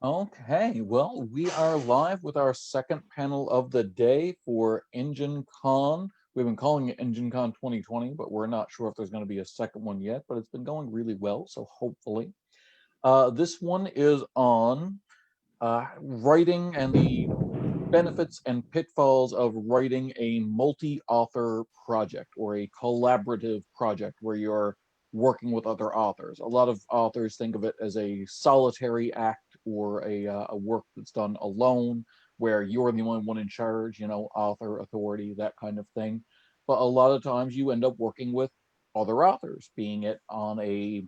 Okay, well, we are live with our second panel of the day for EngenCon. We've been calling it EngenCon 2020, but we're not sure if there's going to be a second one yet, but it's been going really well, so hopefully. This one is on writing and the benefits and pitfalls of writing a multi-author project or a collaborative project where you're working with other authors. A lot of authors think of it as a solitary act or a work that's done alone, where you're the only one in charge, author authority, that kind of thing. But a lot of times you end up working with other authors, being it on a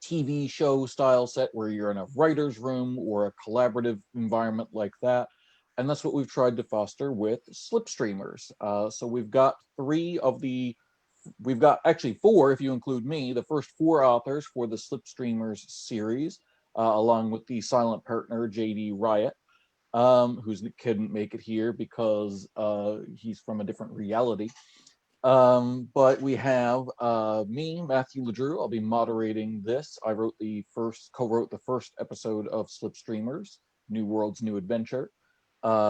TV show style set where you're in a writer's room or a collaborative environment like that. And that's what we've tried to foster with SLIPSTREAMERS. So we've got actually four, if you include me, the first four authors for the SLIPSTREAMERS series, along with the silent partner, JD Riot, who couldn't make it here because he's from a different reality. But we have me, Matthew LeDrew. I'll be moderating this. I co-wrote the first episode of SLIPSTREAMERS, New Worlds, New Adventure.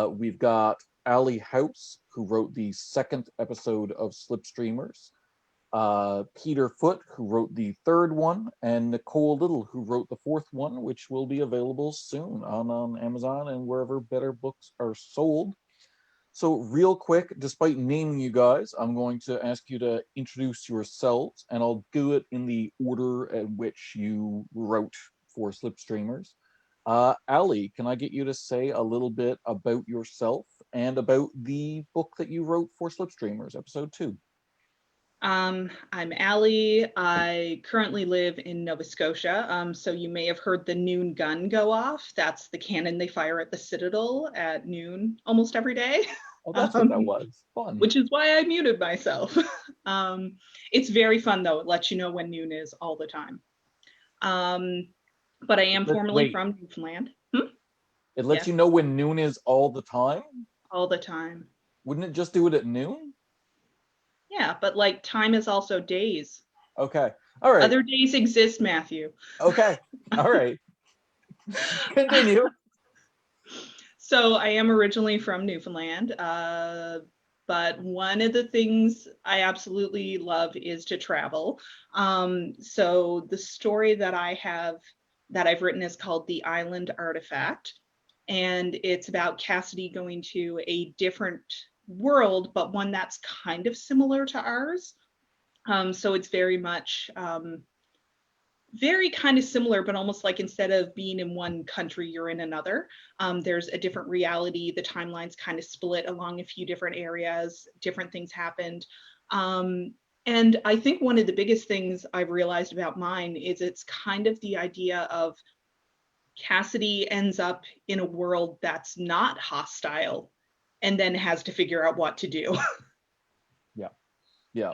We've got Ali House, who wrote the second episode of SLIPSTREAMERS. Peter Foote, who wrote the third one, and Nicole Little, who wrote the fourth one, which will be available soon on Amazon and wherever better books are sold. So real quick, despite naming you guys, I'm going to ask you to introduce yourselves, and I'll do it in the order at which you wrote for SLIPSTREAMERS. Ali, can I get you to say a little bit about yourself and about the book that you wrote for SLIPSTREAMERS, episode 2? I'm Ali. I currently live in Nova Scotia. So you may have heard the noon gun go off. That's the cannon they fire at the Citadel at noon almost every day. Oh, that's what that was. Fun. Which is why I muted myself. It's very fun though. It lets you know when noon is all the time. But I am formerly from Newfoundland. It lets you know when noon is all the time? All the time. Wouldn't it just do it at noon? Yeah, but like time is also days. Okay. All right. Other days exist, Matthew. Okay. All right. Continue. So I am originally from Newfoundland, but one of the things I absolutely love is to travel. So the story that I've written is called The Island Artifact, and it's about Cassidy going to a different world, but one that's kind of similar to ours. So it's very much very kind of similar, but almost like instead of being in one country, you're in another. There's a different reality. The timeline's kind of split along a few different areas. Different things happened. And I think one of the biggest things I've realized about mine is it's kind of the idea of Cassidy ends up in a world that's not hostile and then has to figure out what to do. Yeah.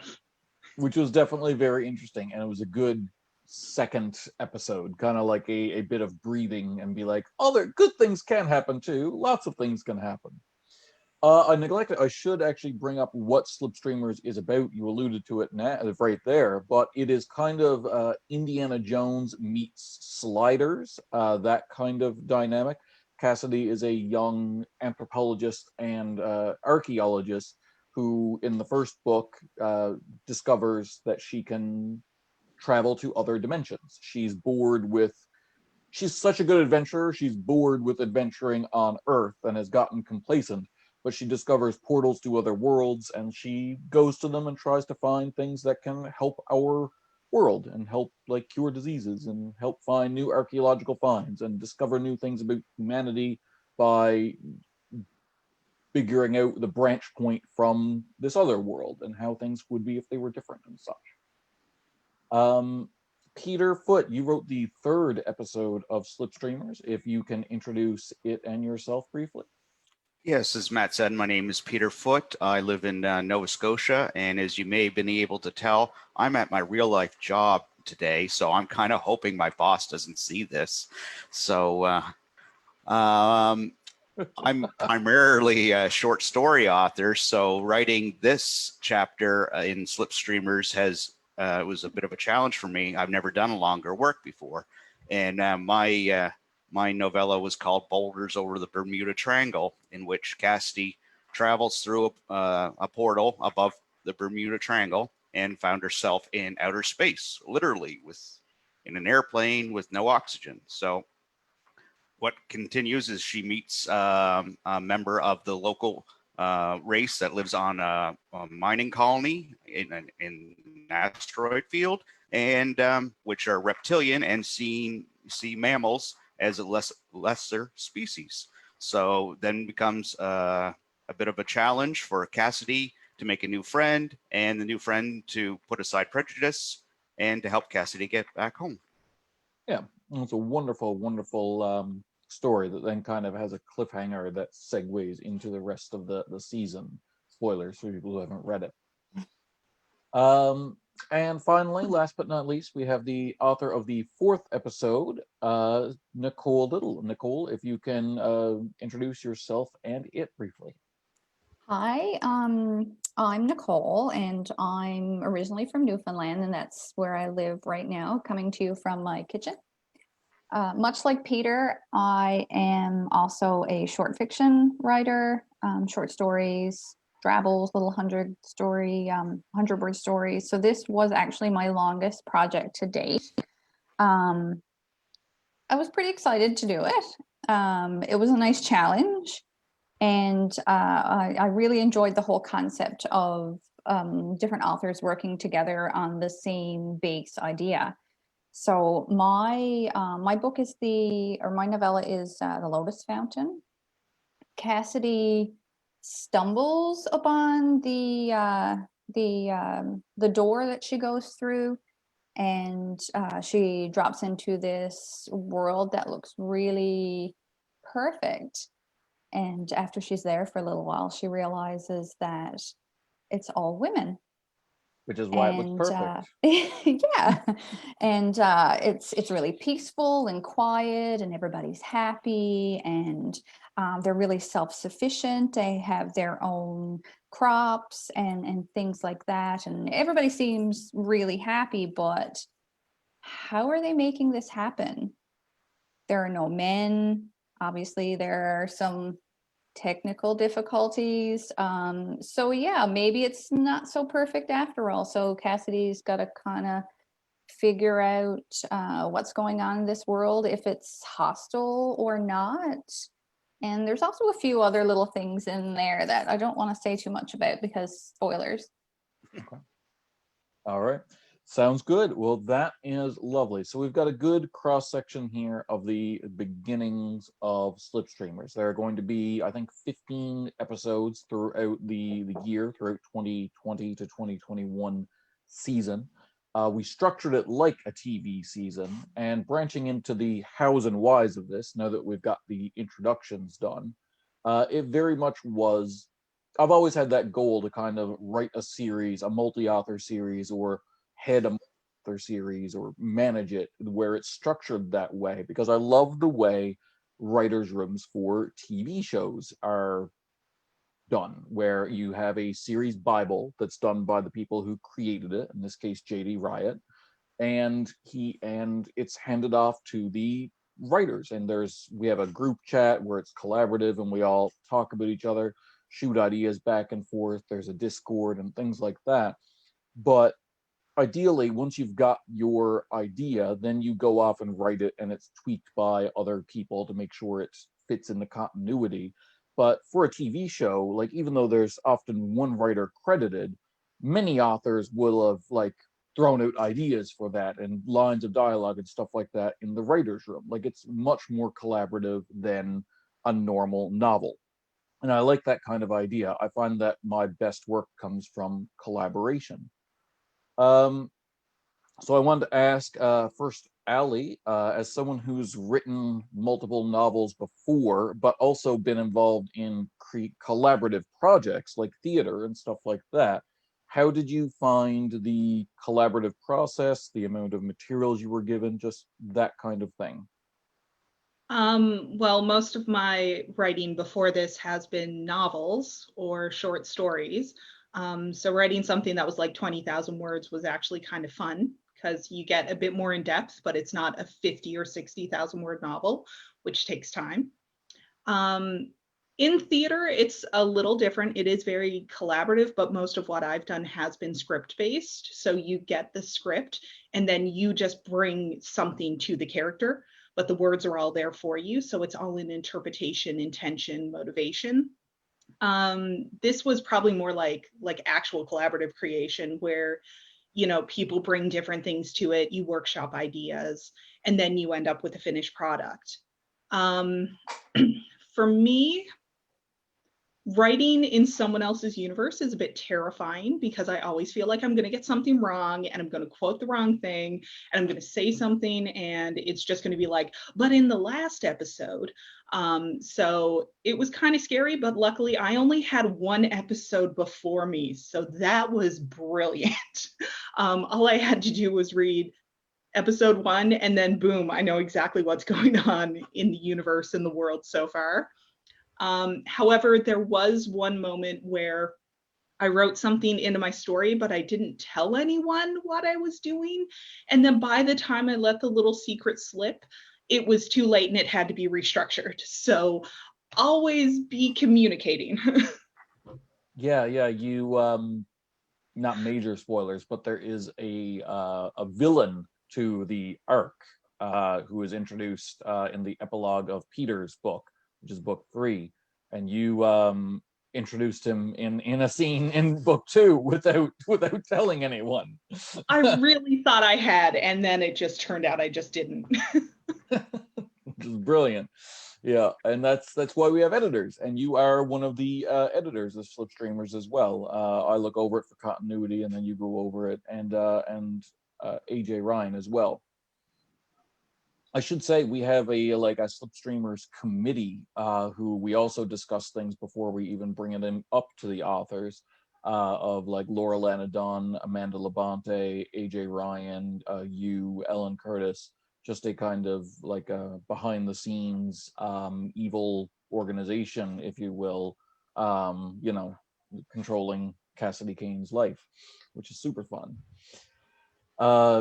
Which was definitely very interesting. And it was a good second episode, kind of like a bit of breathing and be like, other good things can happen too. Lots of things can happen. I should actually bring up what SLIPSTREAMERS is about. You alluded to it now, right there, but it is kind of Indiana Jones meets Sliders, that kind of dynamic. Cassidy is a young anthropologist and archaeologist who, in the first book, discovers that she can travel to other dimensions. She's such a good adventurer, she's bored with adventuring on Earth and has gotten complacent, but she discovers portals to other worlds and she goes to them and tries to find things that can help our world and help like cure diseases and help find new archaeological finds and discover new things about humanity by figuring out the branch point from this other world and how things would be if they were different and such. Peter Foote, you wrote the third episode of SLIPSTREAMERS. If you can introduce it and yourself briefly. Yes, as Matt said, my name is Peter Foote. I live in Nova Scotia, and as you may have been able to tell, I'm at my real life job today, so I'm kind of hoping my boss doesn't see this. So I'm primarily a short story author, so writing this chapter in SLIPSTREAMERS was a bit of a challenge for me. I've never done a longer work before, and my my novella was called Boulders Over the Bermuda Triangle, in which Cassidy travels through a portal above the Bermuda Triangle and found herself in outer space, literally in an airplane with no oxygen. So what continues is she meets a member of the local race that lives on a mining colony in an asteroid field, and which are reptilian and see mammals as a lesser species. So then becomes a bit of a challenge for Cassidy to make a new friend, and the new friend to put aside prejudice and to help Cassidy get back home. Yeah, it's a wonderful, wonderful story that then kind of has a cliffhanger that segues into the rest of the season. Spoilers for people who haven't read it. And finally, last but not least, we have the author of the 4th episode, Nicole Little. Nicole, if you can introduce yourself and it briefly. Hi, I'm Nicole, and I'm originally from Newfoundland, and that's where I live right now, coming to you from my kitchen. Much like Peter, I am also a short fiction writer, short stories, travels, little 100-word stories. So this was actually my longest project to date. I was pretty excited to do it. It was a nice challenge. And I really enjoyed the whole concept of different authors working together on the same base idea. So my book is my novella is The Lotus Fountain. Cassidy stumbles upon the door that she goes through, and she drops into this world that looks really perfect. And after she's there for a little while, she realizes that it's all women. Which is why it looks perfect. Yeah. And it's really peaceful and quiet, and everybody's happy, and they're really self-sufficient. They have their own crops and things like that. And everybody seems really happy, but how are they making this happen? There are no men. Obviously, there are some technical difficulties. So yeah, maybe it's not so perfect after all. So Cassidy's got to kind of figure out what's going on in this world, if it's hostile or not. And there's also a few other little things in there that I don't want to say too much about because spoilers. Okay. All right. Sounds good. Well, that is lovely. So we've got a good cross section here of the beginnings of Slipstreamers. There are going to be, I think, 15 episodes throughout the year, throughout 2020 to 2021 season. We structured it like a TV season, and branching into the hows and whys of this, now that we've got the introductions done, it very much was, I've always had that goal to kind of write a series, a multi-author series, or head a multi-author series, or manage it where it's structured that way, because I love the way writers' rooms for TV shows are done, where you have a series Bible that's done by the people who created it, in this case JD Riot, and it's handed off to the writers, and we have a group chat where it's collaborative and we all talk about each other, shoot ideas back and forth. There's a Discord and things like that. But ideally, once you've got your idea, then you go off and write it, and it's tweaked by other people to make sure it fits in the continuity. But for a TV show, like, even though there's often one writer credited, many authors will have like thrown out ideas for that and lines of dialogue and stuff like that in the writer's room. Like, it's much more collaborative than a normal novel. And I like that kind of idea. I find that my best work comes from collaboration. So I wanted to ask first, Allie, as someone who's written multiple novels before, but also been involved in collaborative projects like theater and stuff like that, how did you find the collaborative process, the amount of materials you were given, just that kind of thing? Well, most of my writing before this has been novels or short stories. So writing something that was like 20,000 words was actually kind of fun because you get a bit more in depth, but it's not a 50 or 60,000 word novel, which takes time. In theater, it's a little different. It is very collaborative, but most of what I've done has been script-based. So you get the script and then you just bring something to the character, but the words are all there for you. So it's all in interpretation, intention, motivation. This was probably more like actual collaborative creation where, you know, people bring different things to it, you workshop ideas, and then you end up with a finished product. For me, writing in someone else's universe is a bit terrifying because I always feel like I'm going to get something wrong and I'm going to quote the wrong thing and I'm going to say something and it's just going to be like, but in the last episode. So it was kind of scary, but luckily I only had one episode before me. So that was brilliant. All I had to do was read episode 1 and then boom, I know exactly what's going on in the universe and the world so far. However, there was one moment where I wrote something into my story, but I didn't tell anyone what I was doing. And then by the time I let the little secret slip, it was too late and it had to be restructured. So always be communicating. Yeah, you not major spoilers, but there is a villain to the arc who is introduced in the epilogue of Peter's book, which is book 3, and you introduced him in a scene in book 2 without telling anyone. I really thought I had, and then it just turned out I just didn't. Which is brilliant. Yeah, and that's why we have editors, and you are one of the editors of Slipstreamers as well. I look over it for continuity, and then you go over it, and AJ Ryan as well. I should say we have a Slipstreamers committee who we also discuss things before we even bring it in up to the authors of like Laura Lana Dunn, Amanda Labonte, AJ Ryan, you, Ellen Curtis, just a kind of like a behind the scenes evil organization, if you will, you know, controlling Cassidy Kane's life, which is super fun.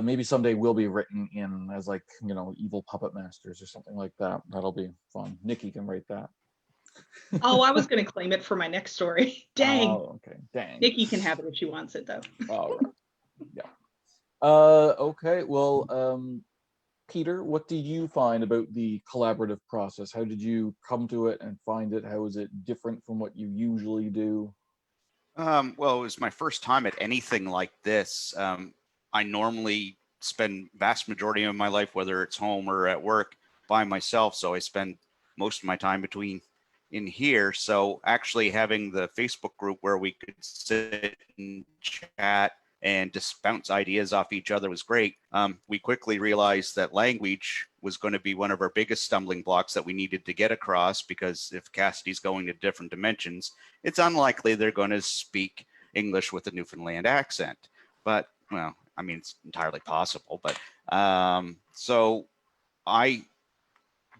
Maybe someday we'll be written in as like, you know, evil puppet masters or something like that. That'll be fun. Nikki can write that. Oh, I was going to claim it for my next story. Dang. Oh, okay. Dang. Nikki can have it if she wants it, though. All right. Yeah. Okay. Well, Peter, what did you find about the collaborative process? How did you come to it and find it? How is it different from what you usually do? Well, it was my first time at anything like this. I normally spend vast majority of my life, whether it's home or at work, by myself. So I spend most of my time between in here. So actually having the Facebook group where we could sit and chat and just bounce ideas off each other was great. We quickly realized that language was going to be one of our biggest stumbling blocks that we needed to get across, because if Cassidy's going to different dimensions, it's unlikely they're going to speak English with a Newfoundland accent. But, well, I mean, it's entirely possible. But so I,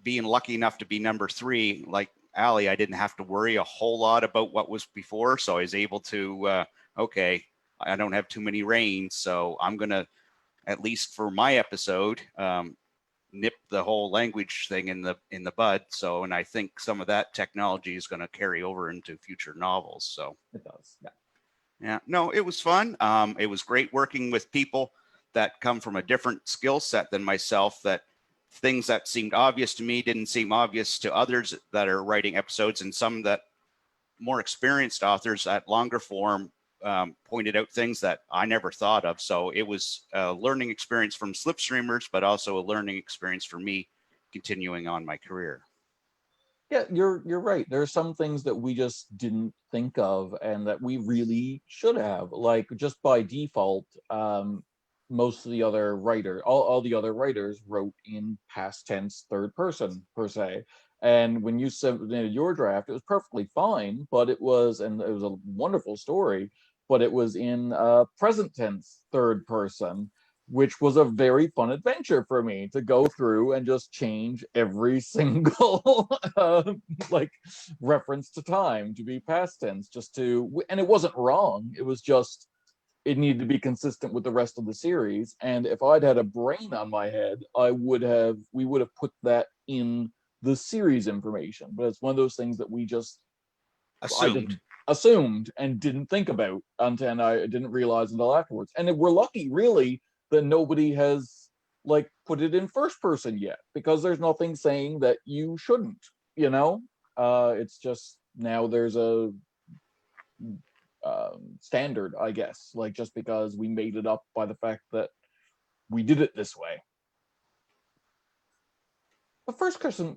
being lucky enough to be number 3, like Allie, I didn't have to worry a whole lot about what was before. So I was able to, okay, I don't have too many reins, so I'm going to, at least for my episode, nip the whole language thing in the bud. So, and I think some of that technology is going to carry over into future novels. So It does. Yeah. Yeah, no, it was fun. It was great working with people that come from a different skill set than myself, that things that seemed obvious to me didn't seem obvious to others that are writing episodes, and some that more experienced authors at longer form pointed out things that I never thought of. So it was a learning experience from Slipstreamers, but also a learning experience for me continuing on my career. Yeah, you're right. There are some things that we just didn't think of and that we really should have. Like just by default, most of the other writers, all the other writers wrote in past tense, third person per se. And when you submitted your draft, it was perfectly fine, but it was a wonderful story, but it was in present tense, third person, which was a very fun adventure for me to go through and just change every single like reference to time to be past tense, just to, and it wasn't wrong. It was just it needed to be consistent with the rest of the series. And if I'd had a brain on my head, we would have put that in the series information. But it's one of those things that I just assumed and didn't think about until, and I didn't realize until afterwards. And we're lucky, really, that nobody has like put it in first person yet, because there's nothing saying that you shouldn't, you know. It's just now there's a standard, I guess, like just because we made it up by the fact that we did it this way. But first person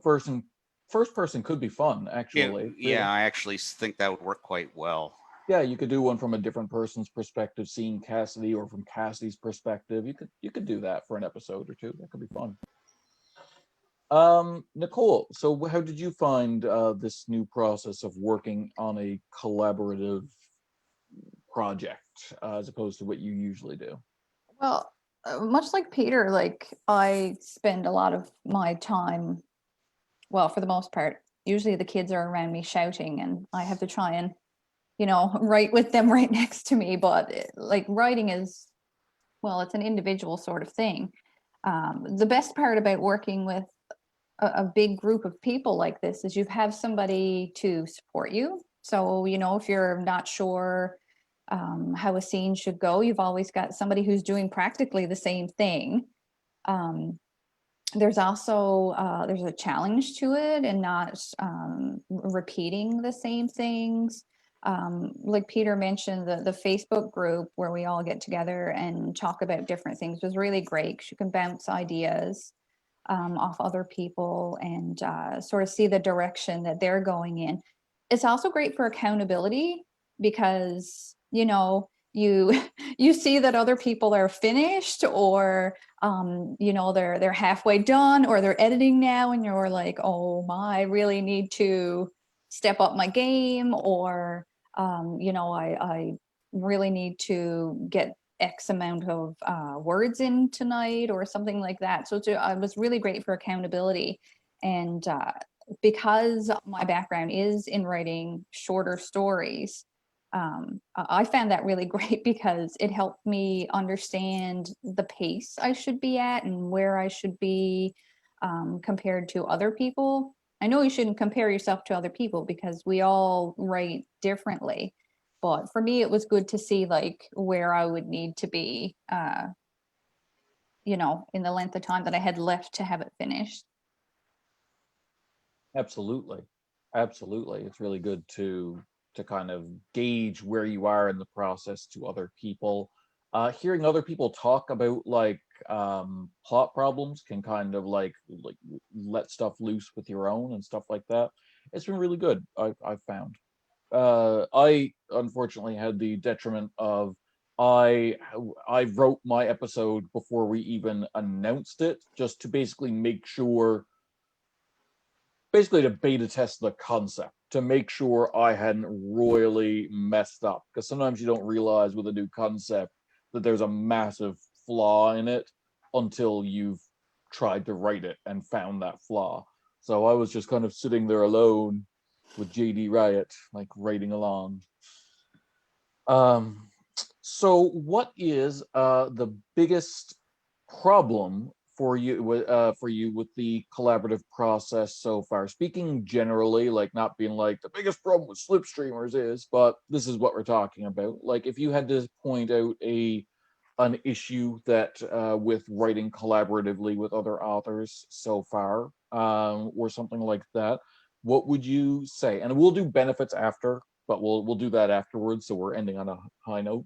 could be fun, actually. Yeah, I actually think that would work quite well. Yeah, you could do one from a different person's perspective, seeing Cassidy, or from Cassidy's perspective. You could do that for an episode or two. That could be fun. Nicole, so how did you find this new process of working on a collaborative project as opposed to what you usually do? Well, much like Peter, like I spend a lot of my time, well, for the most part, usually the kids are around me shouting and I have to try and, write with them right next to me. But like writing is, well, it's an individual sort of thing. The best part about working with a big group of people like this is you have somebody to support you. So, if you're not sure how a scene should go, you've always got somebody who's doing practically the same thing. There's also there's a challenge to it, and not repeating the same things. Like Peter mentioned, the Facebook group where we all get together and talk about different things was really great, because you can bounce ideas off other people and sort of see the direction that they're going in. It's also great for accountability, because you see that other people are finished, or they're halfway done, or they're editing now, and you're like, oh my, I really need to step up my game, or I really need to get X amount of words in tonight, or something like that. So it was really great for accountability. And because my background is in writing shorter stories, I found that really great, because it helped me understand the pace I should be at and where I should be compared to other people. I know you shouldn't compare yourself to other people, because we all write differently. But for me, it was good to see like where I would need to be, in the length of time that I had left to have it finished. Absolutely. It's really good to kind of gauge where you are in the process to other people. Hearing other people talk about like plot problems can kind of like let stuff loose with your own and stuff like that. It's been really good, I've found. I unfortunately had the detriment of I wrote my episode before we even announced it, just to basically make sure, basically to beta test the concept, to make sure I hadn't royally messed up, because sometimes you don't realize with a new concept that there's a massive flaw in it until you've tried to write it and found that flaw. So I was just kind of sitting there alone with JD Riot, like writing along. So what is the biggest problem for you with the collaborative process so far? Speaking generally, like not being like the biggest problem with Slipstreamers is, but this is what we're talking about. Like if you had to point out an issue that with writing collaboratively with other authors so far, or something like that, what would you say? And we'll do benefits after, but we'll do that afterwards. So we're ending on a high note,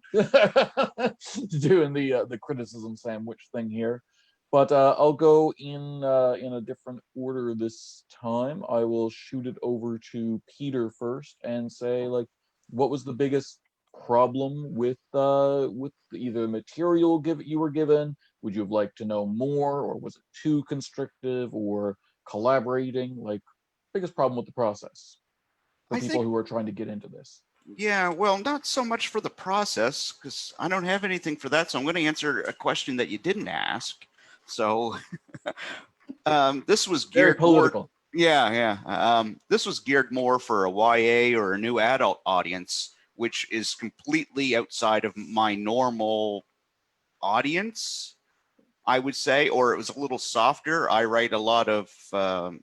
doing the criticism sandwich thing here. But I'll go in a different order this time. I will shoot it over to Peter first and say, like, what was the biggest problem with either material you were given? Would you have liked to know more, or was it too constrictive, or collaborating? Like, biggest problem with the process for people who are trying to get into this? Yeah, well, not so much for the process, because I don't have anything for that. So I'm going to answer a question that you didn't ask. So this was geared very political. This was geared more for a YA or a new adult audience, which is completely outside of my normal audience, I would say, or it was a little softer. I write a lot of,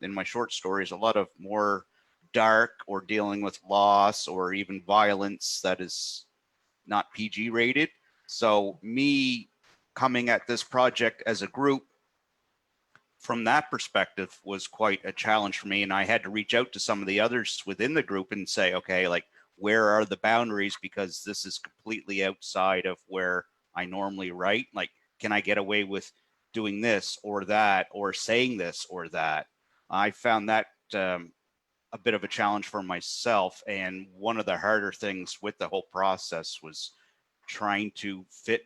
in my short stories, a lot of more dark or dealing with loss or even violence that is not PG rated. So me coming at this project as a group from that perspective was quite a challenge for me. And I had to reach out to some of the others within the group and say, okay, like, where are the boundaries? Because this is completely outside of where I normally write. Like, can I get away with doing this or that, or saying this or that? I found that a bit of a challenge for myself. And one of the harder things with the whole process was trying to fit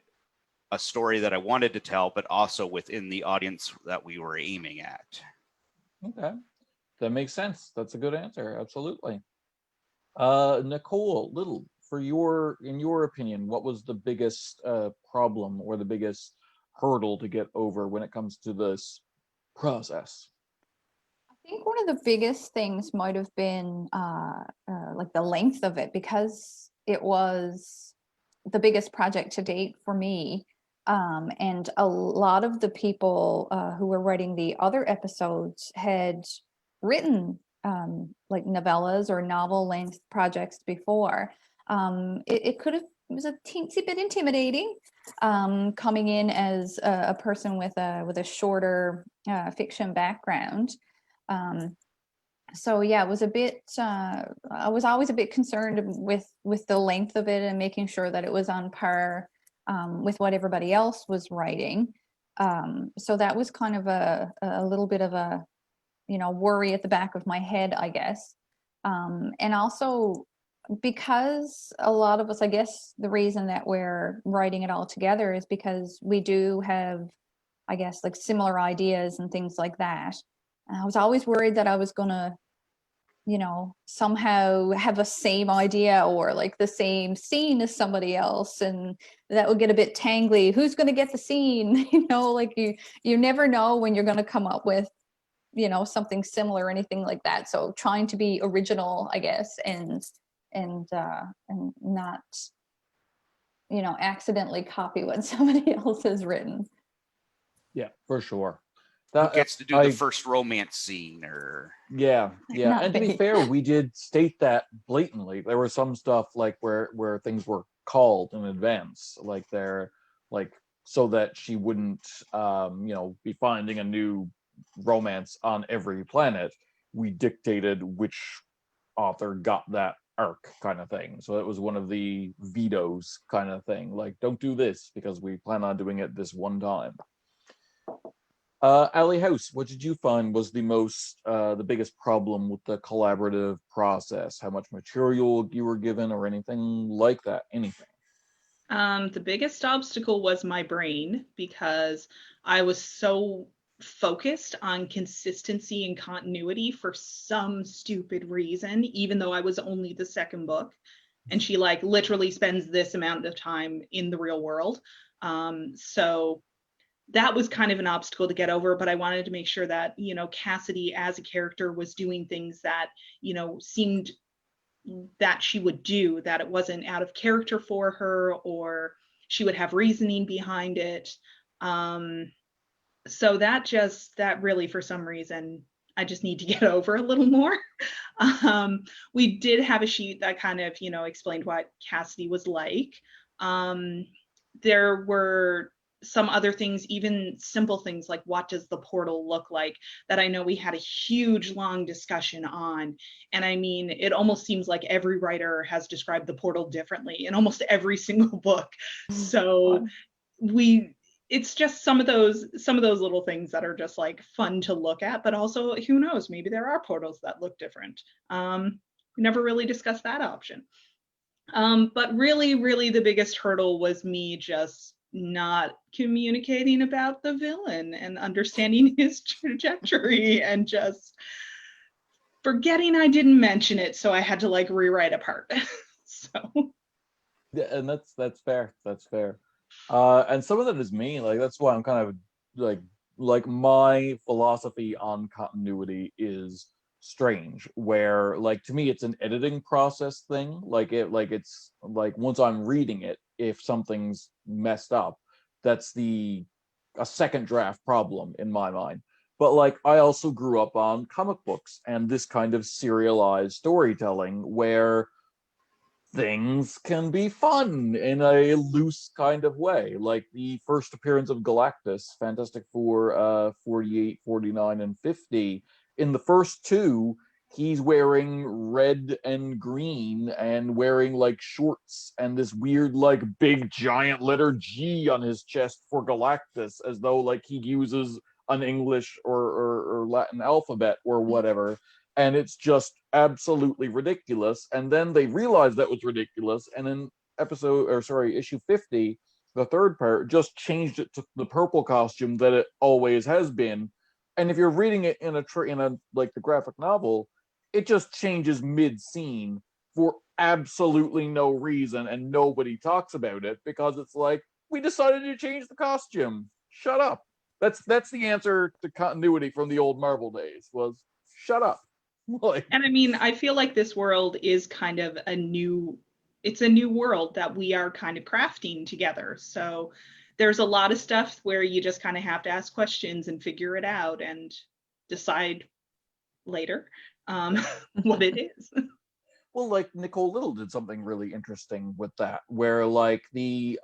a story that I wanted to tell, but also within the audience that we were aiming at. Okay, that makes sense. That's a good answer. Absolutely. Nicole Little, in your opinion, what was the biggest problem or the biggest hurdle to get over when it comes to this process? I think one of the biggest things might have been like the length of it, because it was the biggest project to date for me. And a lot of the people who were writing the other episodes had written like novellas or novel length projects before. It was a teensy bit intimidating coming in as a person with a shorter fiction background. So yeah, it was a bit, I was always a bit concerned with the length of it and making sure that it was on par with what everybody else was writing. So that was kind of a little bit of a, worry at the back of my head, I guess. And also because a lot of us, I guess the reason that we're writing it all together is because we do have, I guess, like similar ideas and things like that. And I was always worried that I was going to, somehow have a same idea or like the same scene as somebody else, and that would get a bit tangly. Who's going to get the scene? Like you never know when you're going to come up with, something similar or anything like that. So trying to be original, I guess, and not, accidentally copy what somebody else has written. Yeah, for sure. Who gets to do the first romance scene? Or yeah. Not And to be me. fair, we did state that blatantly. There was some stuff like where things were called in advance, like so that she wouldn't be finding a new romance on every planet. We dictated which author got that arc, kind of thing. So it was one of the vetoes, kind of thing, like, don't do this because we plan on doing it this one time. Allie House, what did you find was the biggest problem with the collaborative process? How much material you were given or anything like that? Anything? The biggest obstacle was my brain, because I was so focused on consistency and continuity for some stupid reason, even though I was only the second book. And she like literally spends this amount of time in the real world. So that was kind of an obstacle to get over, but I wanted to make sure that, Cassidy as a character was doing things that, seemed that she would do, that it wasn't out of character for her, or she would have reasoning behind it. So that really, for some reason, I just need to get over a little more. We did have a sheet that kind of, explained what Cassidy was like. There were some other things, even simple things like what does the portal look like, that I know we had a huge long discussion on. And I mean, it almost seems like every writer has described the portal differently in almost every single book. So it's just some of those little things that are just like fun to look at, but also who knows, maybe there are portals that look different. We never really discussed that option. But really the biggest hurdle was me just not communicating about the villain and understanding his trajectory, and just forgetting I didn't mention it, so I had to like rewrite a part. So Yeah, and that's fair. That's fair. And some of that is me. Like, that's why I'm kind of like my philosophy on continuity is strange, where like to me it's an editing process thing. It's like once I'm reading it, if something's messed up, that's a second draft problem in my mind. But like I also grew up on comic books and this kind of serialized storytelling where things can be fun in a loose kind of way. Like the first appearance of Galactus, Fantastic Four 48, 49, and 50. In the first two, he's wearing red and green and wearing like shorts and this weird like big giant letter G on his chest for Galactus, as though like he uses an English or Latin alphabet or whatever. And it's just absolutely ridiculous. And then they realized that was ridiculous, and in issue 50, the third part, just changed it to the purple costume that it always has been. And if you're reading it in a like the graphic novel, it just changes mid-scene for absolutely no reason, and nobody talks about it because it's like, we decided to change the costume. Shut up. That's the answer to continuity from the old Marvel days, was shut up. Like, and I mean, I feel like this world is kind of it's a new world that we are kind of crafting together. So there's a lot of stuff where you just kind of have to ask questions and figure it out and decide later what it is. well, like Nicole Little did something really interesting with that, where like the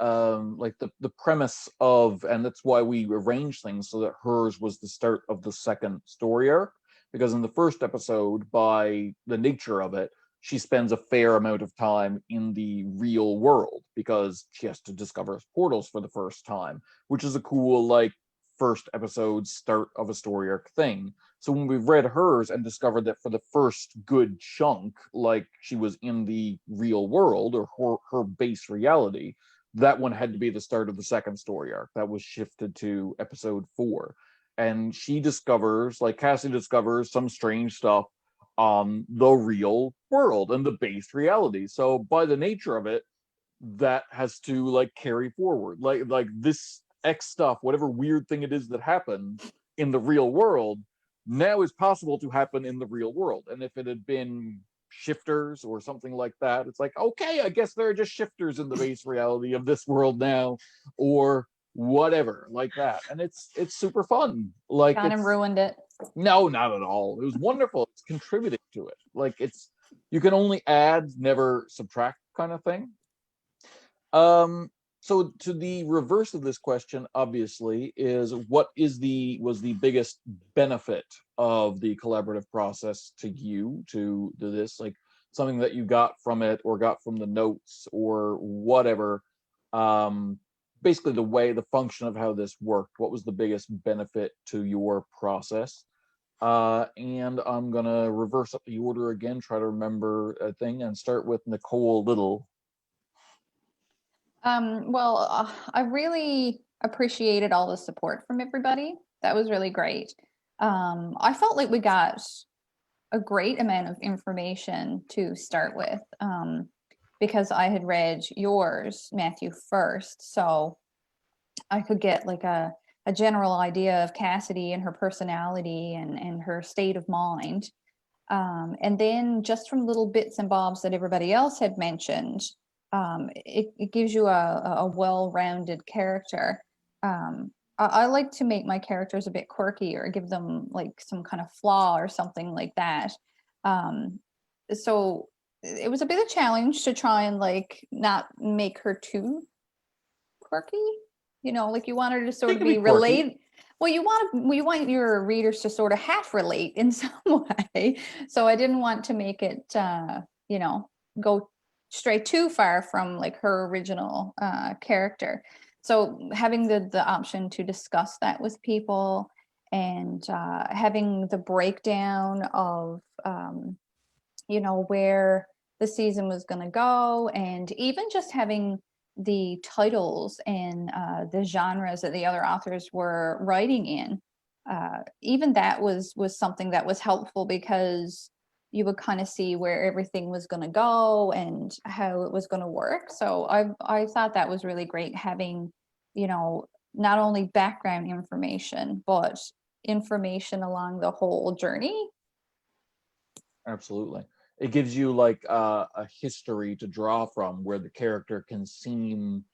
premise of, and that's why we arranged things so that hers was the start of the second story arc, because in the first episode, by the nature of it, she spends a fair amount of time in the real world because she has to discover portals for the first time, which is a cool like first episode start of a story arc thing. So when we read hers and discovered that for the first good chunk, like she was in the real world or her base reality, that one had to be the start of the second story arc. That was shifted to episode 4. And she discovers, like Cassie discovers, some strange stuff on the real world and the base reality. So by the nature of it, that has to like carry forward. Like this X stuff, whatever weird thing it is that happened in the real world, now is possible to happen in the real world. And if it had been shifters or something like that, it's like, okay, I guess there are just shifters in the base reality of this world now, or whatever like that. And it's super fun. Like, Kind of ruined it. no, not at all. It was wonderful. It's contributing to it. Like, it's, you can only add, never subtract kind of thing. So to the reverse of this question, obviously, is what was the biggest benefit of the collaborative process to you, to this, like something that you got from it or got from the notes or whatever, basically the function of how this worked. What was the biggest benefit to your process? And I'm gonna reverse up the order again, try to remember a thing, and start with Nicole Little. I really appreciated all the support from everybody. That was really great. I felt like we got a great amount of information to start with, because I had read yours, Matthew, first, so I could get like a general idea of Cassidy and her personality and her state of mind. And then just from little bits and bobs that everybody else had mentioned, it gives you a well-rounded character. I like to make my characters a bit quirky or give them like some kind of flaw or something like that. So it was a bit of a challenge to try and like not make her too quirky. You know, like you want her to sort of be related. Well, you want your readers to sort of half relate in some way. So I didn't want to make it, go stray too far from like her original character. So having the option to discuss that with people and having the breakdown of, where the season was going to go, and even just having the titles and the genres that the other authors were writing in, even that was something that was helpful, because you would kind of see where everything was going to go and how it was going to work. So I thought that was really great, having, not only background information, but information along the whole journey. Absolutely. It gives you like a history to draw from where the character can seem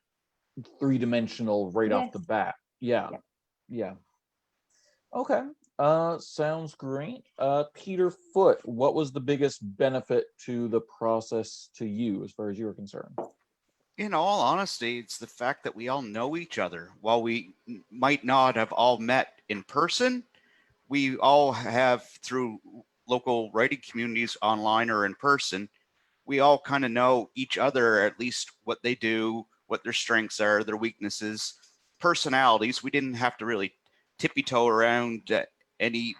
three-dimensional right off Yes. the bat. Yeah. Yep. Yeah. Okay. Sounds great. Peter Foote, what was the biggest benefit to the process to you as far as you were concerned? In all honesty, it's the fact that we all know each other. While we might not have all met in person, we all have, through local writing communities online or in person, we all kind of know each other, at least what they do, what their strengths are, their weaknesses, personalities. We didn't have to really tippy toe around any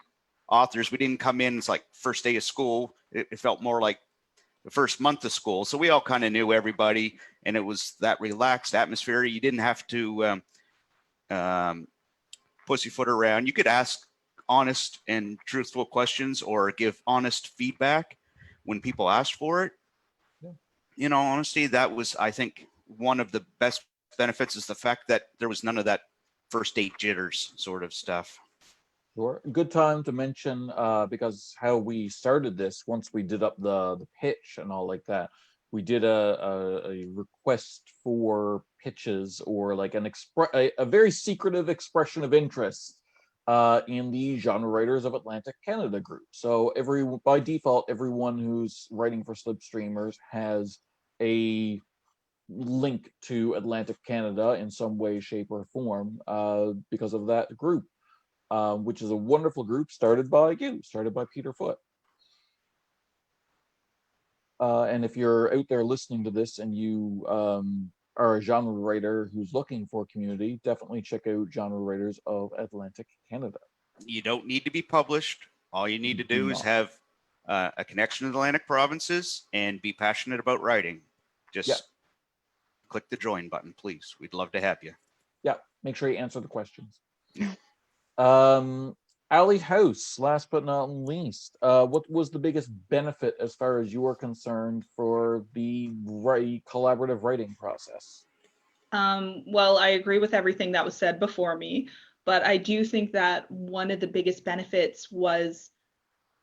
authors. We didn't come in, it's like first day of school. It felt more like the first month of school. So we all kind of knew everybody, and it was that relaxed atmosphere. You didn't have to pussyfoot around. You could ask honest and truthful questions or give honest feedback when people asked for it. Yeah. In all honesty, that was, I think, one of the best benefits, is the fact that there was none of that first date jitters sort of stuff. Sure. Good time to mention, because how we started this, once we did up the pitch and all like that, we did a request for pitches, or like a very secretive expression of interest in the Genre Writers of Atlantic Canada group. So by default, everyone who's writing for Slipstreamers has a link to Atlantic Canada in some way, shape, or form because of that group. Which is a wonderful group started by Peter Foote. And if you're out there listening to this and you are a genre writer who's looking for community, definitely check out Genre Writers of Atlantic Canada. You don't need to be published. All you need to do is have a connection to the Atlantic provinces and be passionate about writing. Just click the join button, please. We'd love to have you. Yeah, make sure you answer the questions. Ali House, last but not least, what was the biggest benefit as far as you are concerned for the collaborative writing process? Well, I agree with everything that was said before me, but I do think that one of the biggest benefits was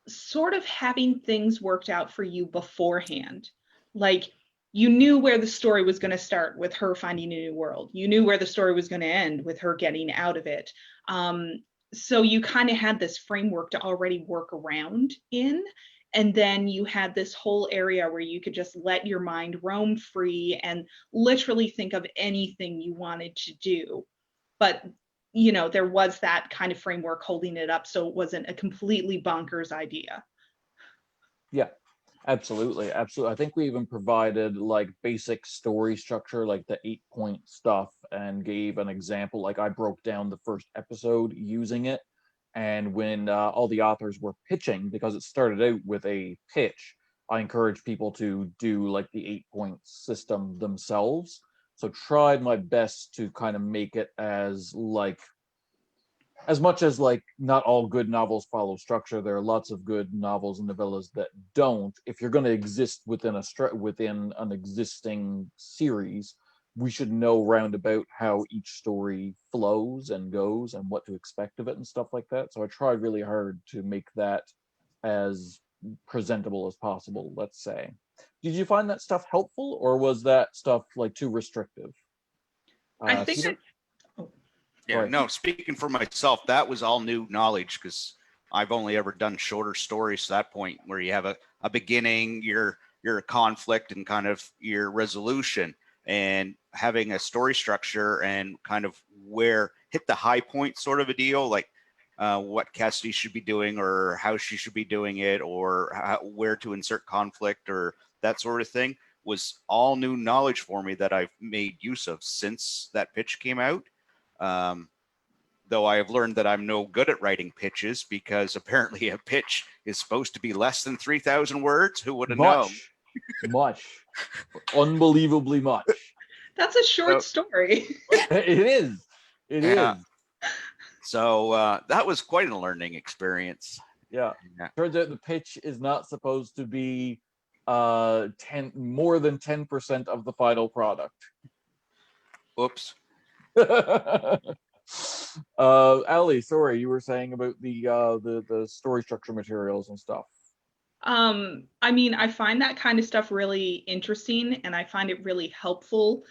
sort of having things worked out for you beforehand. Like, you knew where the story was going to start with her finding a new world. You knew where the story was going to end with her getting out of it. So you kind of had this framework to already work around in. And then you had this whole area where you could just let your mind roam free and literally think of anything you wanted to do. But, you know, there was that kind of framework holding it up, so it wasn't a completely bonkers idea. Yeah, absolutely. Absolutely. I think we even provided like basic story structure, like the 8-point stuff, and gave an example. Like I broke down the first episode using it. And when all the authors were pitching, because it started out with a pitch, I encouraged people to do like the 8-point system themselves. So tried my best to kind of make it as much as like not all good novels follow structure. There are lots of good novels and novellas that don't. If you're going to exist within an existing series, we should know roundabout how each story flows and goes and what to expect of it and stuff like that. So I tried really hard to make that as presentable as possible, let's say. Did you find that stuff helpful, or was that stuff like too restrictive? I think Peter? Yeah, Sorry. no, speaking for myself, that was all new knowledge, because I've only ever done shorter stories to that point, where you have a beginning, your conflict, and kind of your resolution, and having a story structure and kind of where hit the high point sort of a deal, like what Cassidy should be doing or how she should be doing it, or where to insert conflict or that sort of thing, was all new knowledge for me that I've made use of since that pitch came out. Though I have learned that I'm no good at writing pitches, because apparently a pitch is supposed to be less than 3,000 words. Who would have known? Much. Unbelievably much. That's a short story. It is. It is. So that was quite a learning experience. Yeah. Turns out the pitch is not supposed to be more than 10% of the final product. Oops. Ali, sorry, you were saying about the story structure materials and stuff. I mean, I find that kind of stuff really interesting and I find it really helpful.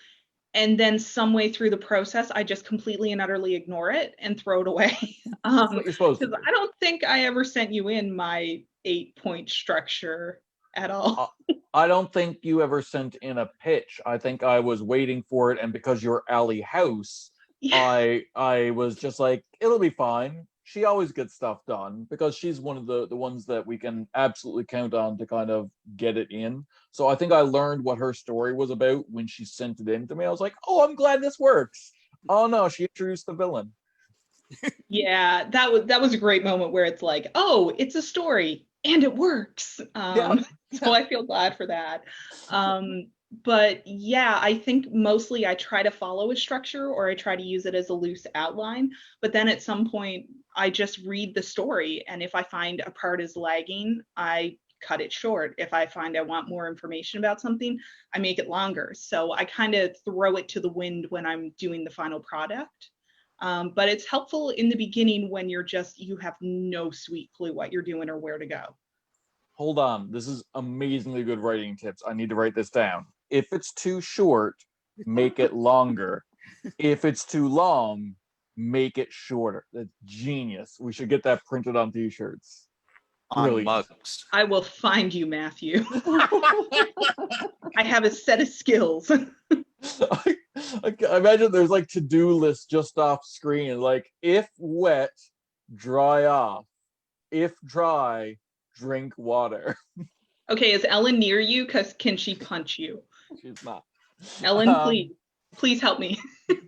And then some way through the process, I just completely and utterly ignore it and throw it away. That's what you're supposed to Because do. I don't think I ever sent you in my 8-point structure at all. I don't think you ever sent in a pitch. I think I was waiting for it, and because you're Allie House, Yeah. I was just like, it'll be fine. She always gets stuff done because she's one of the ones that we can absolutely count on to kind of get it in. So I think I learned what her story was about when she sent it in to me. I was like, oh, I'm glad this works. Oh no, she introduced the villain. Yeah, that was a great moment where it's like, oh, it's a story and it works. Yeah. So I feel glad for that. But yeah, I think mostly I try to follow a structure or I try to use it as a loose outline. But then at some point, I just read the story. And if I find a part is lagging, I cut it short. If I find I want more information about something, I make it longer. So I kind of throw it to the wind when I'm doing the final product. But it's helpful in the beginning when you have no sweet clue what you're doing or where to go. Hold on. This is amazingly good writing tips. I need to write this down. If it's too short, make it longer. If it's too long, make it shorter. That's genius. We should get that printed on t-shirts. On Brilliant. mugs. I will find you, Matthew. I have a set of skills. I imagine there's like to-do lists just off screen, like if wet, dry off. If dry, drink water. Okay, is Ellen near you? Because can she punch you? She's not. Ellen, please help me.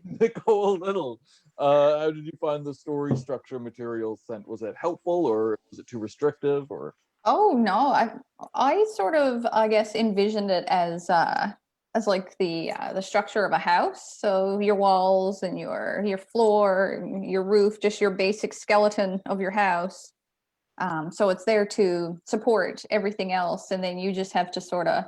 Nicole Little, how did you find the story structure material sent? Was it helpful or was it too restrictive? Or Oh no, I sort of, I guess, envisioned it as like the structure of a house. So your walls and your floor, and your roof, just your basic skeleton of your house. So it's there to support everything else, and then you just have to sort of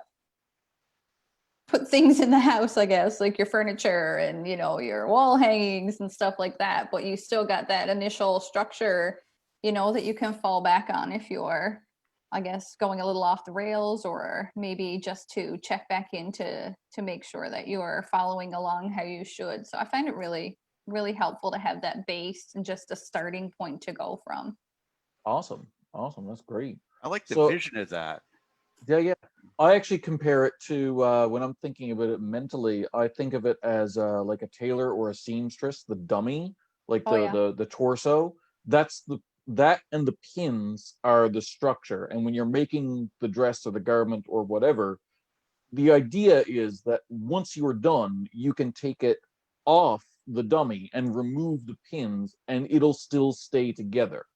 put things in the house, I guess, like your furniture and your wall hangings and stuff like that. But you still got that initial structure, that you can fall back on if you're, I guess, going a little off the rails, or maybe just to check back in to make sure that you're following along how you should. So I find it really, really helpful to have that base and just a starting point to go from. awesome, that's great. I like the So vision of that. yeah. I actually compare it to when I'm thinking about it mentally. I think of it as like a tailor or a seamstress, the dummy, like Oh yeah. the torso. That and the pins are the structure. And when you're making the dress or the garment or whatever, the idea is that once you're done, you can take it off the dummy and remove the pins, and it'll still stay together.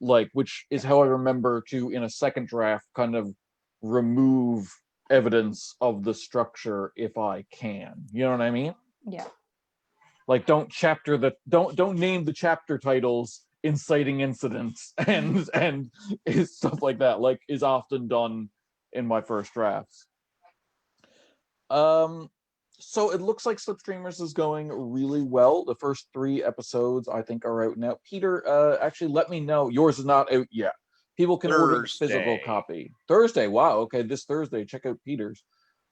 Like, which is how I remember to, in a second draft, kind of remove evidence of the structure if I can. You know what I mean? Yeah. Like, don't name the chapter titles inciting incidents and stuff like that, like is often done in my first drafts. So it looks like Slipstreamers is going really well. The first 3 episodes I think are out now. Peter, actually let me know. Yours is not out yet. People can order the physical Thursday. copy. Thursday. Wow. Okay, this Thursday. Check out Peter's.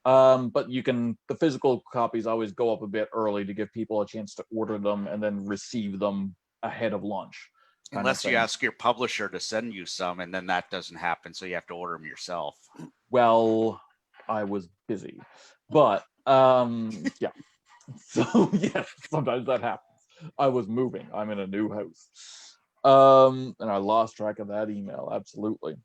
But the physical copies always go up a bit early to give people a chance to order them and then receive them ahead of launch. Unless you ask your publisher to send you some, and then that doesn't happen, so you have to order them yourself. Well, I was busy, but yeah. So yeah, sometimes that happens. I was moving. I'm in a new house. And I lost track of that email. Absolutely.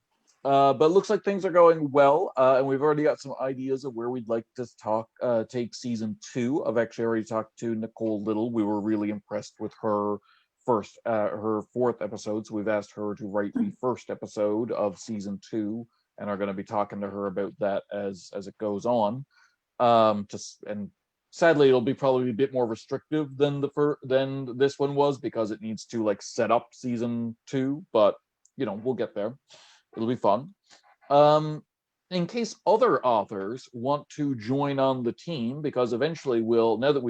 But it looks like things are going well, and we've already got some ideas of where we'd like to take season 2. I've actually already talked to Nicole Little. We were really impressed with her her 4th episode, so we've asked her to write the first episode of season 2, and are going to be talking to her about that as it goes on. And sadly, it'll be probably a bit more restrictive than than this one was, because it needs to like set up season 2. But we'll get there. It'll be fun. In case other authors want to join on the team, because eventually now that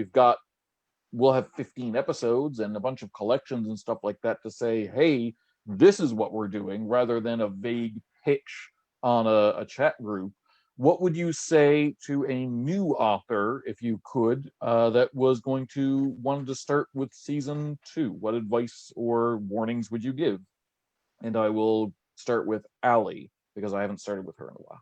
we'll have 15 episodes and a bunch of collections and stuff like that to say, hey, this is what we're doing, rather than a vague pitch on a chat group, what would you say to a new author, if you could, that was going to wanted to start with season 2? What advice or warnings would you give? And I will start with Allie, because I haven't started with her in a while.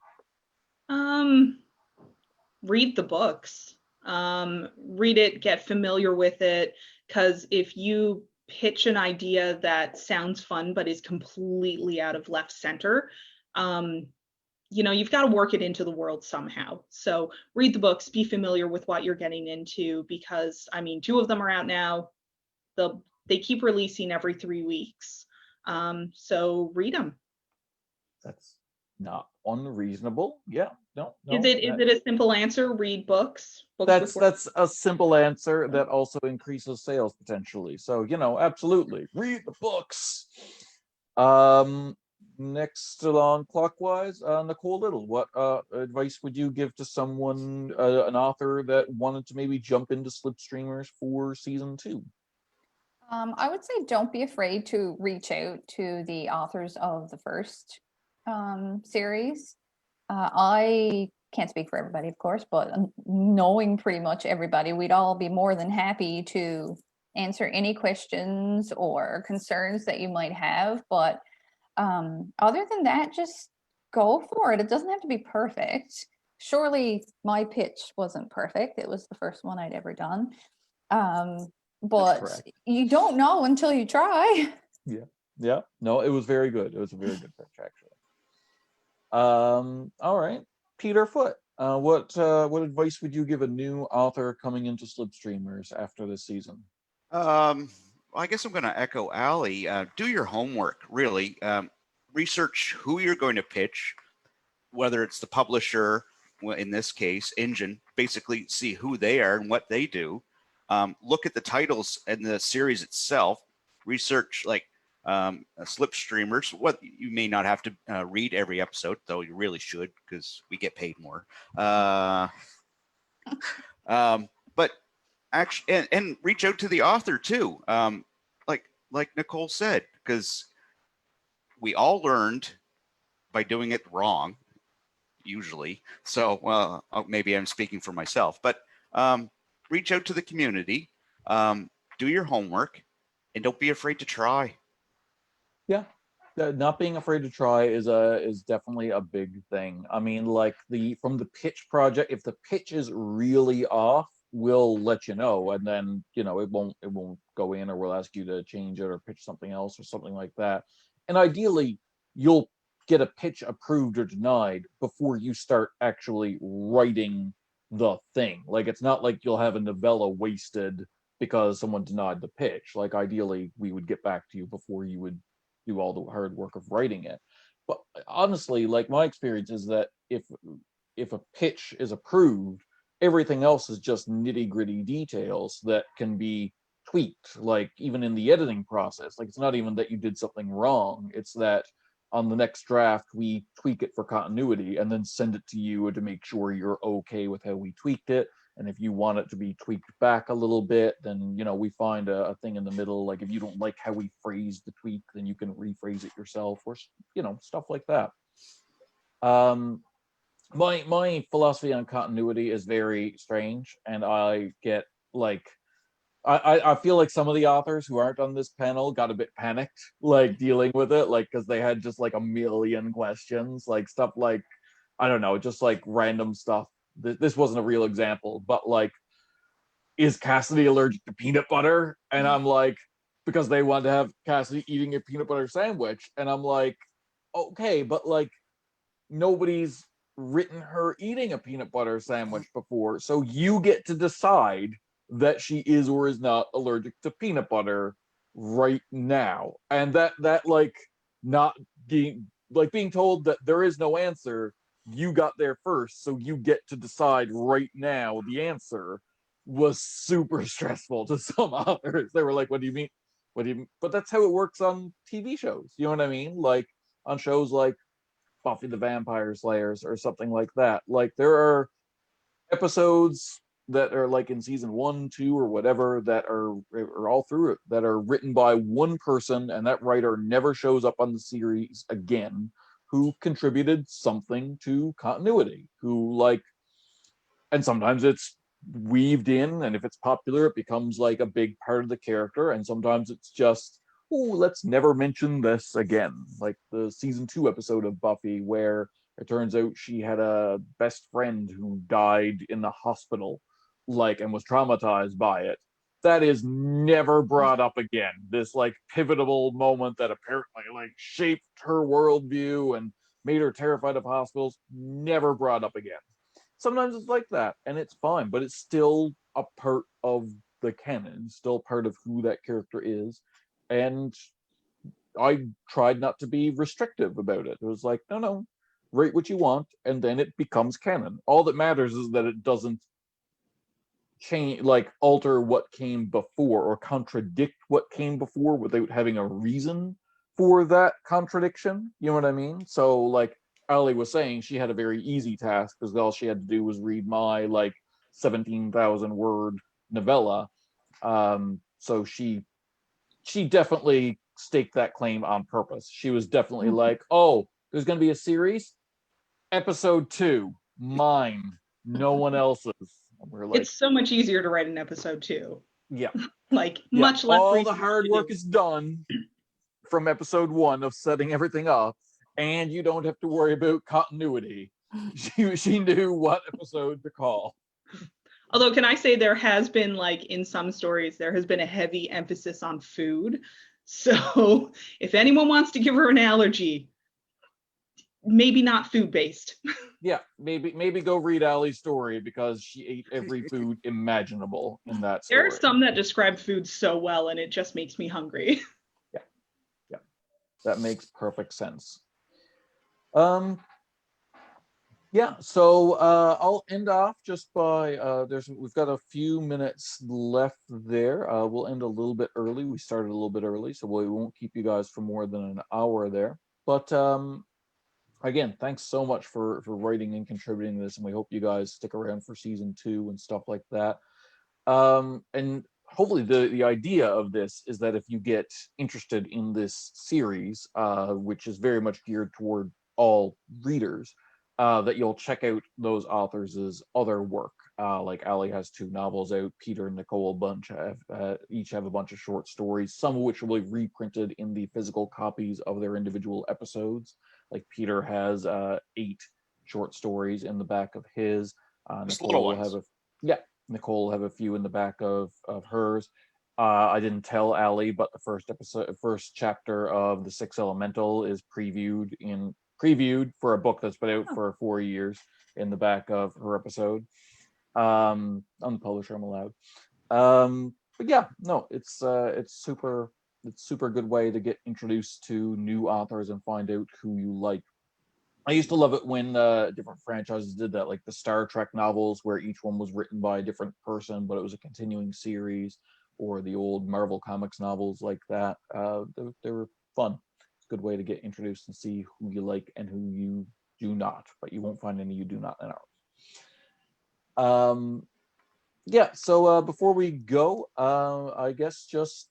Read the books. Read it, get familiar with it, because if you pitch an idea that sounds fun but is completely out of left center, you've got to work it into the world somehow. So read the books, be familiar with what you're getting into, because 2 of them are out now. They keep releasing every 3 weeks. So read them. That's not unreasonable. Yeah, no. Is it a simple answer? Read books. That's a simple answer that also increases sales potentially. So, absolutely read the books. Next along clockwise, Nicole Little, what advice would you give to someone, an author that wanted to maybe jump into Slipstreamers for season 2? I would say don't be afraid to reach out to the authors of the first series. I can't speak for everybody, of course, but knowing pretty much everybody, we'd all be more than happy to answer any questions or concerns that you might have. But other than that, just go for it. It doesn't have to be perfect. Surely my pitch wasn't perfect. It was the first one I'd ever done. But you don't know until you try. Yeah. No, it was very good. It was a very good pitch, actually. All right, Peter Foote, what advice would you give a new author coming into Slipstreamers after this season? I guess I'm going to echo Allie. Do your homework, really. Research who you're going to pitch, whether it's the publisher, in this case, Engen, basically see who they are and what they do. Look at the titles and the series itself. Research Slipstreamers. What you may not have to read every episode, though you really should, because we get paid more. But actually, and reach out to the author too. Like Nicole said, because we all learned by doing it wrong, usually. So, well, maybe I'm speaking for myself, but reach out to the community, do your homework, and don't be afraid to try. Yeah, not being afraid to try is definitely a big thing. I mean, like from the pitch project, if the pitch is really off, we'll let you know, and then it won't go in, or we'll ask you to change it or pitch something else or something like that. And ideally, you'll get a pitch approved or denied before you start actually writing the thing. Like, it's not like you'll have a novella wasted because someone denied the pitch. Like, ideally, we would get back to you before you would do all the hard work of writing it. But honestly, like, my experience is that if a pitch is approved, everything else is just nitty-gritty details that can be tweaked. Like, even in the editing process, like, it's not even that you did something wrong, it's that on the next draft we tweak it for continuity and then send it to you to make sure you're okay with how we tweaked it. And if you want it to be tweaked back a little bit, then we find a thing in the middle. Like, if you don't like how we phrased the tweak, then you can rephrase it yourself, or stuff like that. My philosophy on continuity is very strange, and I get like, I feel like some of the authors who aren't on this panel got a bit panicked, like, dealing with it, like, because they had just like a million questions, like stuff like, I don't know, just like random stuff. This wasn't a real example, but like, is Cassidy allergic to peanut butter? And I'm like, because they want to have Cassidy eating a peanut butter sandwich, and I'm like, okay, but like, nobody's written her eating a peanut butter sandwich before, so you get to decide that she is or is not allergic to peanut butter right now. And that like, not being told that there is no answer, you got there first, so you get to decide right now the answer, was super stressful to some authors. They were like, what do you mean? But that's how it works on TV shows, you know what I mean? Like, on shows like Buffy the Vampire Slayers or something like that, like, there are episodes that are like in season 1, 2, or whatever, that are all through it, that are written by one person, and that writer never shows up on the series again. who contributed something to continuity, who like, and sometimes it's weaved in, and if it's popular, it becomes like a big part of the character, and sometimes it's just, oh, let's never mention this again. Like the season 2 episode of Buffy, where it turns out she had a best friend who died in the hospital, like, and was traumatized by it. That is never brought up again. This like pivotal moment that apparently like shaped her worldview and made her terrified of hospitals, never brought up again. Sometimes it's like that, and it's fine, but it's still a part of the canon, still part of who that character is. And I tried not to be restrictive about it. It was like, no, write what you want, and then it becomes canon. All that matters is that it doesn't change, like alter what came before or contradict what came before without having a reason for that contradiction. You know what I mean? So like Ali was saying, she had a very easy task because all she had to do was read my like 17,000 word novella. So she definitely staked that claim on purpose. She was definitely like, oh, there's going to be a series, episode 2, mine, no one else's. We're like, It's so much easier to write an episode 2. yeah, Like yeah. much less. All the research hard to work do. is done from episode 1 of setting everything up, and you don't have to worry about continuity. She knew what episode to call. Although, can I say there has been, like, in some stories, there has been a heavy emphasis on food. So if anyone wants to give her an allergy, maybe not food-based. Yeah, maybe go read Allie's story because she ate every food imaginable in that story. There are some that describe food so well, and it just makes me hungry. Yeah, that makes perfect sense. Yeah, so I'll end off just by we've got a few minutes left there. We'll end a little bit early. We started a little bit early, so we won't keep you guys for more than an hour there. But again, thanks so much for writing and contributing to this, and we hope you guys stick around for season 2 and stuff like that. And hopefully the idea of this is that if you get interested in this series, which is very much geared toward all readers, that you'll check out those authors' other work. Like Ali has 2 novels out, Peter and Nicole each have a bunch of short stories, some of which will be reprinted in the physical copies of their individual episodes. Like Peter has 8 short stories in the back of his. Nicole will have Nicole will have a few in the back of hers. I didn't tell Ali, but the first chapter of The Sixth Elemental is previewed for a book that's been out for 4 years in the back of her episode. I'm the publisher, I'm allowed. But yeah, no, it's super good way to get introduced to new authors and find out who you like. I used to love it when different franchises did that, like the Star Trek novels, where each one was written by a different person, but it was a continuing series, or the old Marvel Comics novels like that. They were fun. Good way to get introduced and see who you like and who you do not, but you won't find any you do not in ours. Yeah, so before we go, I guess just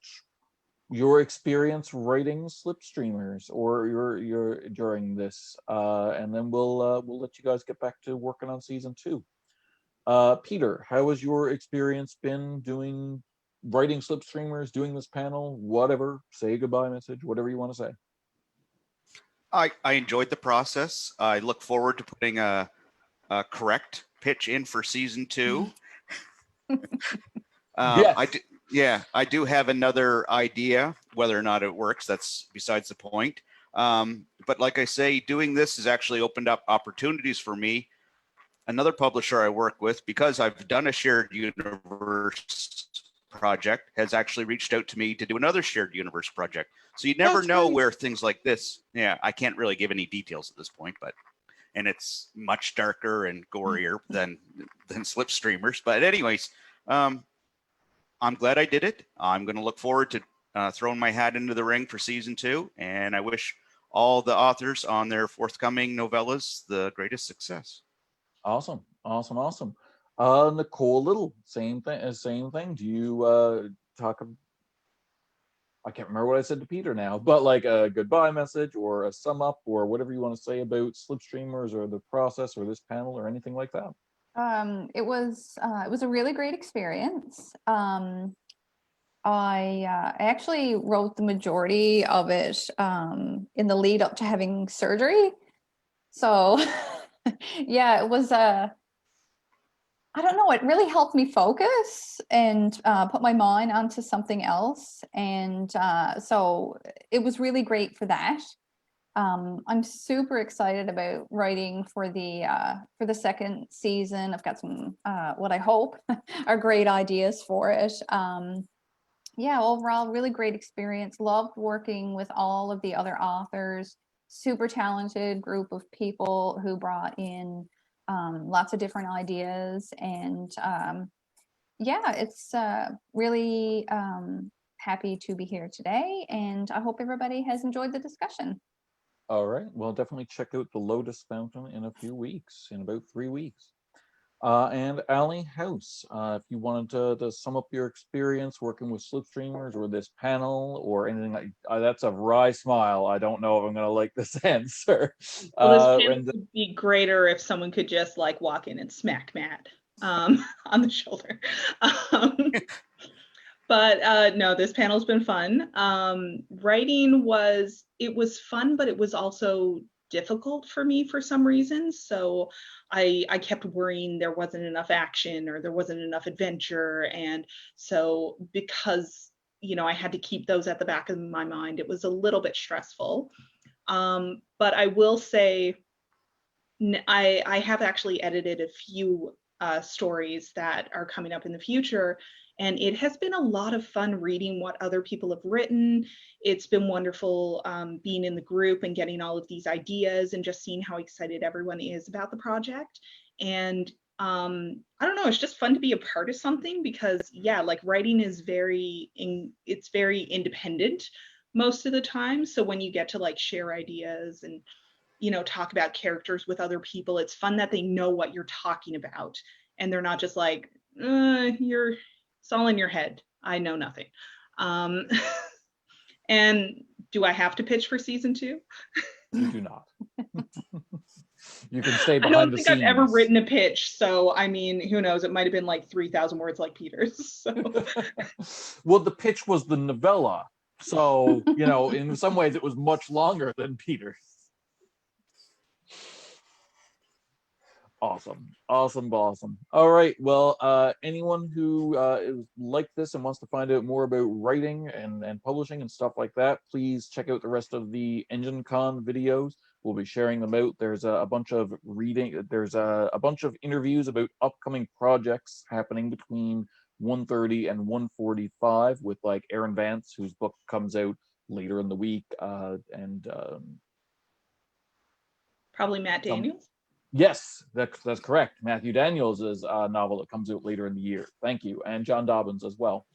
your experience writing Slipstreamers or your during this, and then we'll let you guys get back to working on season 2. Peter, how has your experience been writing Slipstreamers, doing this panel, whatever, say a goodbye message, whatever you want to say? I enjoyed the process. I look forward to putting a correct pitch in for season 2. Yes. I do have another idea. Whether or not it works, that's besides the point. But like I say, doing this has actually opened up opportunities for me. Another publisher I work with, because I've done a shared universe project, has actually reached out to me to do another shared universe project. So you never know where things like this. Yeah, I can't really give any details at this point, and it's much darker and gorier than Slipstreamers. But anyways, I'm glad I did it. I'm going to look forward to throwing my hat into the ring for season 2, and I wish all the authors on their forthcoming novellas the greatest success. Awesome. Nicole Little, same thing. Do you talk? I can't remember what I said to Peter now, but like a goodbye message or a sum up or whatever you want to say about Slipstreamers or the process or this panel or anything like that. It was a really great experience. I actually wrote the majority of it in the lead up to having surgery. So yeah, it was I don't know, it really helped me focus and put my mind onto something else. And so it was really great for that. I'm super excited about writing for the second season. I've got some what I hope are great ideas for it. Yeah, overall, really great experience. Loved working with all of the other authors. Super talented group of people who brought in lots of different ideas. And yeah, it's really happy to be here today. And I hope everybody has enjoyed the discussion. All right. Well, definitely check out the Lotus Fountain in a few weeks, in about 3 weeks. And Allie House, if you wanted to sum up your experience working with Slipstreamers or this panel or anything like that's a wry smile. I don't know if I'm going to like this answer. Well, this panel would be greater if someone could just like walk in and smack Matt on the shoulder. But no, this panel's been fun. Writing was fun, but it was also difficult for me for some reason. So I kept worrying there wasn't enough action or there wasn't enough adventure. And so because, you know, I had to keep those at the back of my mind, it was a little bit stressful. But I will say, I have actually edited a few stories that are coming up in the future. And it has been a lot of fun reading what other people have written. It's been wonderful being in the group and getting all of these ideas and just seeing how excited everyone is about the project. And I don't know, it's just fun to be a part of something because, yeah, like writing is it's very independent most of the time. So when you get to like share ideas and, you know, talk about characters with other people, it's fun that they know what you're talking about and they're not just like, it's all in your head. I know nothing. And do I have to pitch for season 2? You do not. You can stay I behind don't the think scenes. I've ever written a pitch, so I mean, who knows? It might have been like 3,000 words like Peter's. So. Well, the pitch was the novella, so you know, in some ways, it was much longer than Peter's. Awesome. All right. Well, anyone who is like this and wants to find out more about writing and publishing and stuff like that, please check out the rest of the EngenCon videos. We'll be sharing them out. There's a bunch of reading. There's a bunch of interviews about upcoming projects happening between 1:30 and 1:45 with like Aaron Vance, whose book comes out later in the week, and probably Matt Daniels. Yes, that's correct. Matthew Daniels' novel that comes out later in the year. Thank you. And John Dobbins as well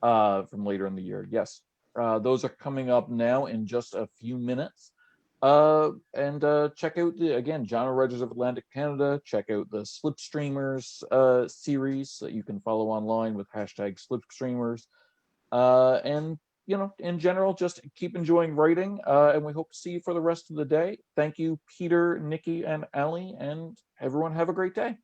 from later in the year. Yes, those are coming up now in just a few minutes. And check out, again, John Rogers of Atlantic Canada. Check out the Slipstreamers series that you can follow online with hashtag Slipstreamers. And you know, in general, just keep enjoying writing, and we hope to see you for the rest of the day. Thank you, Peter, Nikki, and Allie, and everyone have a great day.